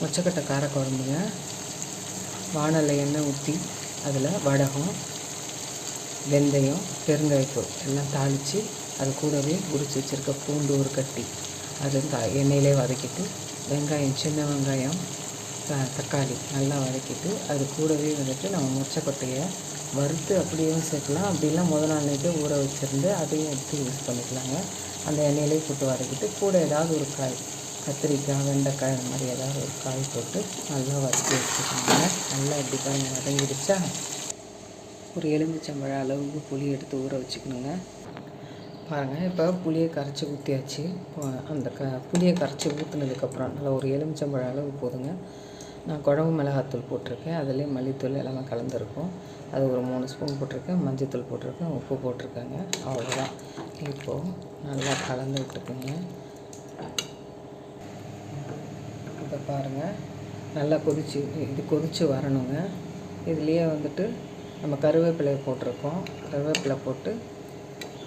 மொச்சக்கொட்டை காரக்குழம்புங்க. வாணலில் எண்ணெய் ஊற்றி அதில் வடகம், வெந்தயம், பெருங்காயத்தூள் எல்லாம் தாளித்து அது கூடவே உரித்து வச்சுருக்க பூண்டு ஒரு கட்டி அது எண்ணெயிலே வதக்கிட்டு, வெங்காயம், சின்ன வெங்காயம், தக்காளி நல்லா வதக்கிட்டு அது கூடவே வந்துட்டு நம்ம மொச்சக்கொட்டையை வறுத்து அப்படியும் சேர்க்கலாம். அப்படிலாம் முதல் நாள் நைட்டே ஊற வச்சுருந்து அதையும் எடுத்து யூஸ் பண்ணிக்கலாங்க. அந்த எண்ணெயிலே போட்டு வதக்கிட்டு கூட ஏதாவது ஒரு காய், கத்திரிக்காய், வெண்டைக்காய், இந்த மாதிரி ஏதாவது ஒரு காய் போட்டு நல்லா வதக்கி வச்சுக்கோங்க. நல்லா எப்படி பாருங்கள் வதங்கிடுச்சா. ஒரு எலுமிச்சம்பழம் அளவுக்கு புளி எடுத்து ஊற வச்சுக்கணுங்க. பாருங்கள், இப்போ புளியை கரைச்சி ஊற்றியாச்சு. அந்த புளியை கரைச்சி ஊற்றுனதுக்கப்புறம் நல்லா ஒரு எலுமிச்சம்பழம் அளவு போதுங்க. நான் குழம்பு மிளகாத்தூள் போட்டிருக்கேன், அதுலேயே மல்லித்தூள் எல்லாமே கலந்துருக்கும். அது ஒரு 3 ஸ்பூன் போட்டிருக்கேன், மஞ்சத்தூள் போட்டிருக்கேன், உப்பு போட்டிருக்கேங்க. அவ்வளோதான். இப்போது நல்லா கலந்து விட்டுக்குங்க. இப்போ பாருங்கள் நல்லா கொதித்து வரணுங்க. இதுலேயே வந்துட்டு நம்ம கருவேப்பிலையை போட்டிருக்கோம். கருவேப்பிலை போட்டு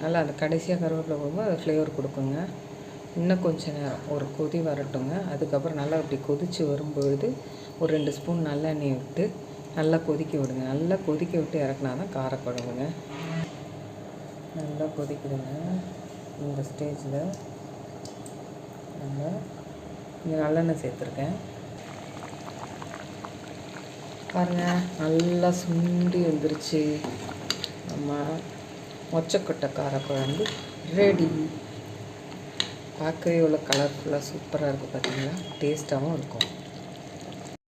நல்லா அந்த கடைசியாக கருவேப்பிலை போடும்போது அது ஃப்ளேவர் கொடுக்குங்க. இன்னும் கொஞ்சம் நேரம் ஒரு கொதி வரட்டுங்க. அதுக்கப்புறம் நல்லா இப்படி கொதித்து வரும்பொழுது ஒரு 2 ஸ்பூன் நல்லெண்ணெய் விட்டு நல்லா கொதிக்க விடுங்க. நல்லா கொதிக்க விட்டு இறக்குனா தான் காரக்குழம்புங்க. நல்லா கொதிக்குதுங்க. இந்த ஸ்டேஜில் நம்ம இங்கே நல்லெண்ணெய் சேர்த்துருக்கேன். பாருங்கள் நல்லா சுண்டி வந்துருச்சு. நம்ம மொச்சக்கொட்டை காரக்குழம்பு ரெடி. பார்க்கவே இவ்வளோ கலர்ஃபுல்லாக சூப்பராக இருக்குது பார்த்தீங்களா. டேஸ்ட்டாகவும் இருக்கும்.